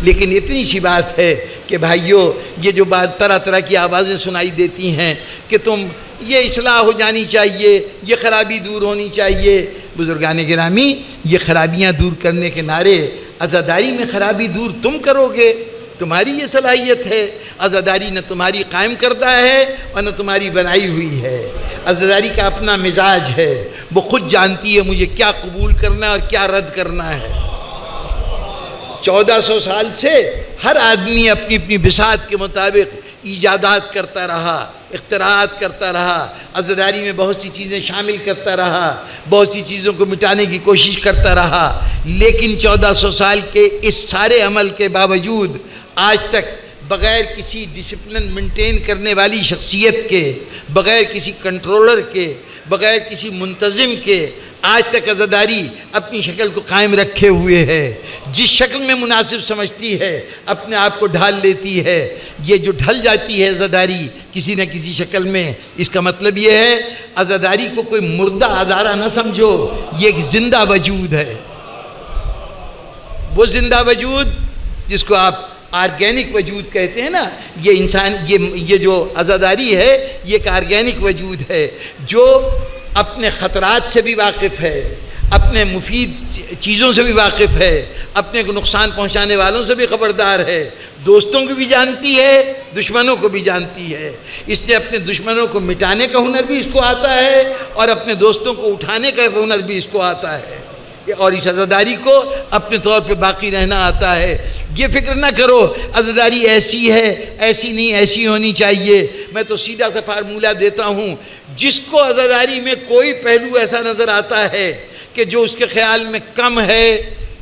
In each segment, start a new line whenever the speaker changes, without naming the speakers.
لیکن اتنی سی بات ہے کہ بھائیو یہ جو بات طرح طرح کی آوازیں سنائی دیتی ہیں کہ تم یہ اصلاح ہو جانی چاہیے، یہ خرابی دور ہونی چاہیے، بزرگان گرامی یہ خرابیاں دور کرنے کے نعرے، عزاداری میں خرابی دور تم کرو گے، تمہاری یہ صلاحیت ہے۔ عزاداری نہ تمہاری قائم کردہ ہے اور نہ تمہاری بنائی ہوئی ہے۔ عزاداری کا اپنا مزاج ہے، وہ خود جانتی ہے مجھے کیا قبول کرنا ہے اور کیا رد کرنا ہے۔ 1400 سال سے ہر آدمی اپنی اپنی بساط کے مطابق ایجادات کرتا رہا، اختراعات کرتا رہا، عزاداری میں بہت سی چیزیں شامل کرتا رہا، بہت سی چیزوں کو مٹانے کی کوشش کرتا رہا، لیکن 1400 سال کے اس سارے عمل کے باوجود آج تک بغیر کسی ڈسپلن مینٹین کرنے والی شخصیت کے، بغیر کسی کنٹرولر کے، بغیر کسی منتظم کے آج تک عزاداری اپنی شکل کو قائم رکھے ہوئے ہے۔ جس شکل میں مناسب سمجھتی ہے اپنے آپ کو ڈھال لیتی ہے۔ یہ جو ڈھل جاتی ہے عزاداری کسی نہ کسی شکل میں، اس کا مطلب یہ ہے عزاداری کو کوئی مردہ ادارہ نہ سمجھو، یہ ایک زندہ وجود ہے۔ وہ زندہ وجود جس کو آپ آرگینک وجود کہتے ہیں نا، یہ انسان یہ جو عزاداری ہے یہ ایک آرگینک وجود ہے جو اپنے خطرات سے بھی واقف ہے، اپنے مفید چیزوں سے بھی واقف ہے، اپنے کو نقصان پہنچانے والوں سے بھی خبردار ہے، دوستوں کو بھی جانتی ہے، دشمنوں کو بھی جانتی ہے۔ اس نے اپنے دشمنوں کو مٹانے کا ہنر بھی اس کو آتا ہے اور اپنے دوستوں کو اٹھانے کا ہنر بھی اس کو آتا ہے، اور اس عزاداری کو اپنے طور پہ باقی رہنا آتا ہے۔ یہ فکر نہ کرو عزاداری ایسی ہے، ایسی نہیں، ایسی ہونی چاہیے۔ میں تو سیدھا سا فارمولہ دیتا ہوں، جس کو عزاداری میں کوئی پہلو ایسا نظر آتا ہے کہ جو اس کے خیال میں کم ہے،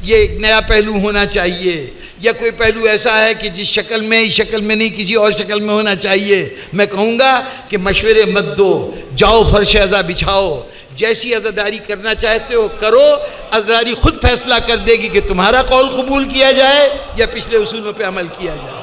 یہ ایک نیا پہلو ہونا چاہیے، یا کوئی پہلو ایسا ہے کہ جس شکل میں اس شکل میں نہیں کسی اور شکل میں ہونا چاہیے، میں کہوں گا کہ مشورے مت دو، جاؤ فرش عزا بچھاؤ، جیسی عزاداری کرنا چاہتے ہو کرو، عزاداری خود فیصلہ کر دے گی کہ تمہارا قول قبول کیا جائے یا پچھلے اصولوں پہ عمل کیا جائے۔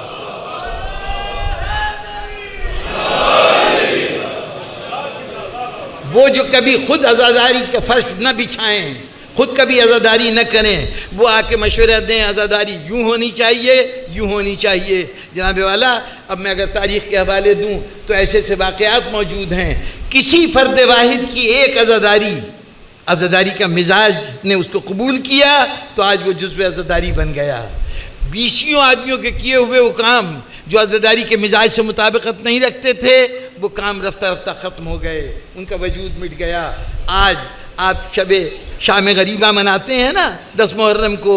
وہ جو کبھی خود عزاداری کا فرش نہ بچھائیں، خود کبھی عزاداری نہ کریں، وہ آ کے مشورہ دیں عزاداری یوں ہونی چاہیے، یوں ہونی چاہیے۔ جناب والا اب میں اگر تاریخ کے حوالے دوں تو ایسے سے واقعات موجود ہیں، کسی فرد واحد کی ایک عزاداری کا مزاج نے اس کو قبول کیا تو آج وہ جزو عزاداری بن گیا۔ 20 آدمیوں کے کیے ہوئے وہ کام جو عزاداری کے مزاج سے مطابقت نہیں رکھتے تھے، وہ کام رفتہ رفتہ ختم ہو گئے، ان کا وجود مٹ گیا۔ آج آپ شام غریبہ مناتے ہیں نا 10 محرم کو،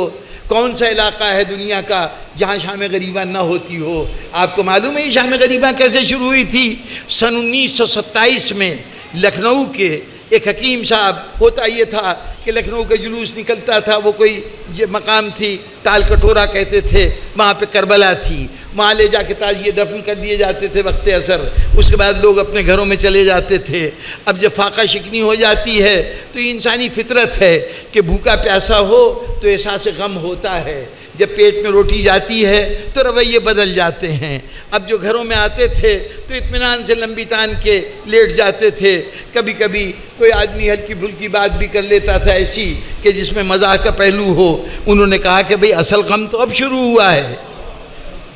کون سا علاقہ ہے دنیا کا جہاں شام غریبہ نہ ہوتی ہو؟ آپ کو معلوم ہے یہ شام غریبہ کیسے شروع ہوئی تھی؟ سن 1927 میں لکھنؤ کے ایک حکیم صاحب، ہوتا یہ تھا کہ لکھنؤ کا جلوس نکلتا تھا، وہ کوئی مقام تھی تال کٹورا کہتے تھے، وہاں پہ کربلا تھی، وہاں لے جا کے تازیے دفن کر دیے جاتے تھے وقت اثر، اس کے بعد لوگ اپنے گھروں میں چلے جاتے تھے۔ اب جب فاقہ شکنی ہو جاتی ہے تو یہ انسانی فطرت ہے کہ بھوکا پیاسا ہو تو احساس غم ہوتا ہے، جب پیٹ میں روٹی جاتی ہے تو رویے بدل جاتے ہیں۔ اب جو گھروں میں آتے تھے تو اطمینان سے لمبی تان کے لیٹ جاتے تھے، کبھی کبھی کوئی آدمی ہلکی پھلکی بات بھی کر لیتا تھا ایسی کہ جس میں مزاح کا پہلو ہو۔ انہوں نے کہا کہ بھئی اصل غم تو اب شروع ہوا ہے،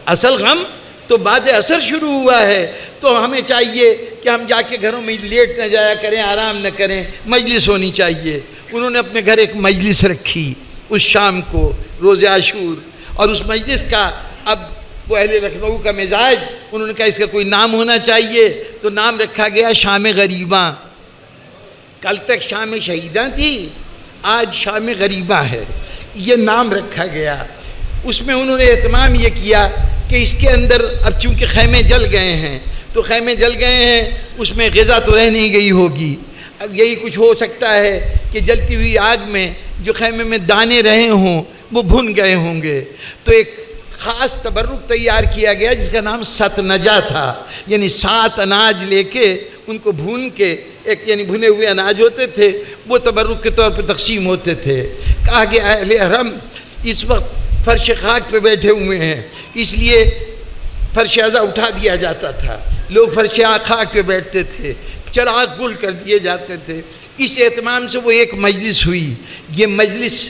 اصل غم تو بعد اثر شروع ہوا ہے، تو ہمیں چاہیے کہ ہم جا کے گھروں میں لیٹ نہ جایا کریں، آرام نہ کریں، مجلس ہونی چاہیے۔ انہوں نے اپنے گھر ایک مجلس رکھی اس شام کو، روز عاشور، اور اس مجلس کا اب وہ اہل لکھنؤ کا مزاج، انہوں نے کہا اس کا کوئی نام ہونا چاہیے، تو نام رکھا گیا شام غریباں۔ کل تک شام شہیداں تھی، آج شام غریباں ہے، یہ نام رکھا گیا۔ اس میں انہوں نے اہتمام یہ کیا کہ اس کے اندر اب چونکہ خیمے جل گئے ہیں تو خیمے جل گئے ہیں، اس میں غذا تو رہ نہیں گئی ہوگی، یہی کچھ ہو سکتا ہے کہ جلتی ہوئی آگ میں جو خیمے میں دانے رہے ہوں وہ بھن گئے ہوں گے، تو ایک خاص تبرک تیار کیا گیا جس کا نام ست نجا تھا، یعنی 7 اناج لے کے ان کو بھون کے، ایک یعنی بھنے ہوئے اناج ہوتے تھے، وہ تبرک کے طور پہ تقسیم ہوتے تھے۔ کہا کہ اہل حرم اس وقت فرش خاک پہ بیٹھے ہوئے ہیں، اس لیے فرش عزا اٹھا دیا جاتا تھا، لوگ فرش خاک پہ بیٹھتے تھے، چراغ گل کر دیے جاتے تھے۔ اس اہتمام سے وہ ایک مجلس ہوئی۔ یہ مجلس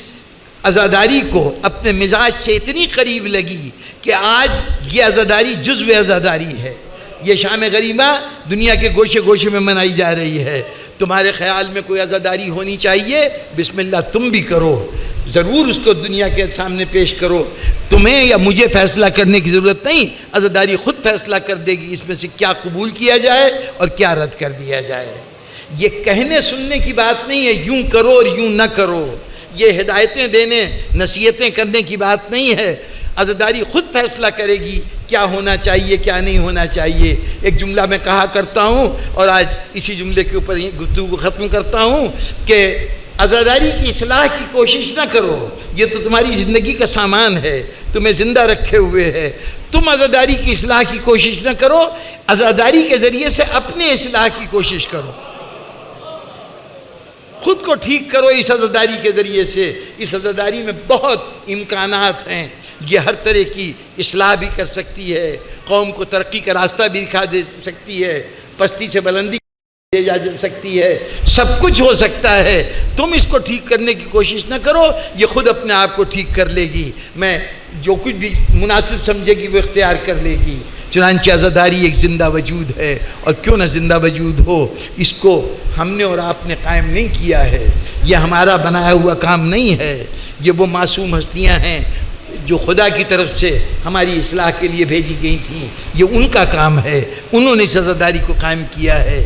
عزاداری کو اپنے مزاج سے اتنی قریب لگی کہ آج یہ عزاداری جزو عزاداری ہے. یہ شام غریبہ دنیا کے گوشے گوشے میں منائی جا رہی ہے. تمہارے خیال میں کوئی عزاداری ہونی چاہیے، بسم اللہ تم بھی کرو، ضرور اس کو دنیا کے سامنے پیش کرو. تمہیں یا مجھے فیصلہ کرنے کی ضرورت نہیں، عزاداری خود فیصلہ کر دے گی اس میں سے کیا قبول کیا جائے اور کیا رد کر دیا جائے. یہ کہنے سننے کی بات نہیں ہے یوں کرو اور یوں نہ کرو، یہ ہدایتیں دینے نصیحتیں کرنے کی بات نہیں ہے. عزاداری خود فیصلہ کرے گی کیا ہونا چاہیے کیا نہیں ہونا چاہیے. ایک جملہ میں کہا کرتا ہوں اور آج اسی جملے کے اوپر گفتگو ختم کرتا ہوں کہ عزاداری کی اصلاح کی کوشش نہ کرو، یہ تو تمہاری زندگی کا سامان ہے، تمہیں زندہ رکھے ہوئے ہے. تم عزاداری کی اصلاح کی کوشش نہ کرو، عزاداری کے ذریعے سے اپنے اصلاح کی کوشش کرو، خود کو ٹھیک کرو اس عزاداری کے ذریعے سے. اس عزاداری میں بہت امکانات ہیں، یہ ہر طرح کی اصلاح بھی کر سکتی ہے، قوم کو ترقی کا راستہ بھی دکھا دے سکتی ہے، پستی سے بلندی دے جا سکتی ہے، سب کچھ ہو سکتا ہے. تم اس کو ٹھیک کرنے کی کوشش نہ کرو، یہ خود اپنے آپ کو ٹھیک کر لے گی. میں جو کچھ بھی مناسب سمجھے گی وہ اختیار کر لے گی. چنانچہ عزاداری ایک زندہ وجود ہے، اور کیوں نہ زندہ وجود ہو، اس کو ہم نے اور آپ نے قائم نہیں کیا ہے، یہ ہمارا بنایا ہوا کام نہیں ہے. یہ وہ معصوم ہستیاں ہیں جو خدا کی طرف سے ہماری اصلاح کے لیے بھیجی گئی تھیں، یہ ان کا کام ہے، انہوں نے اس عزاداری کو قائم کیا ہے.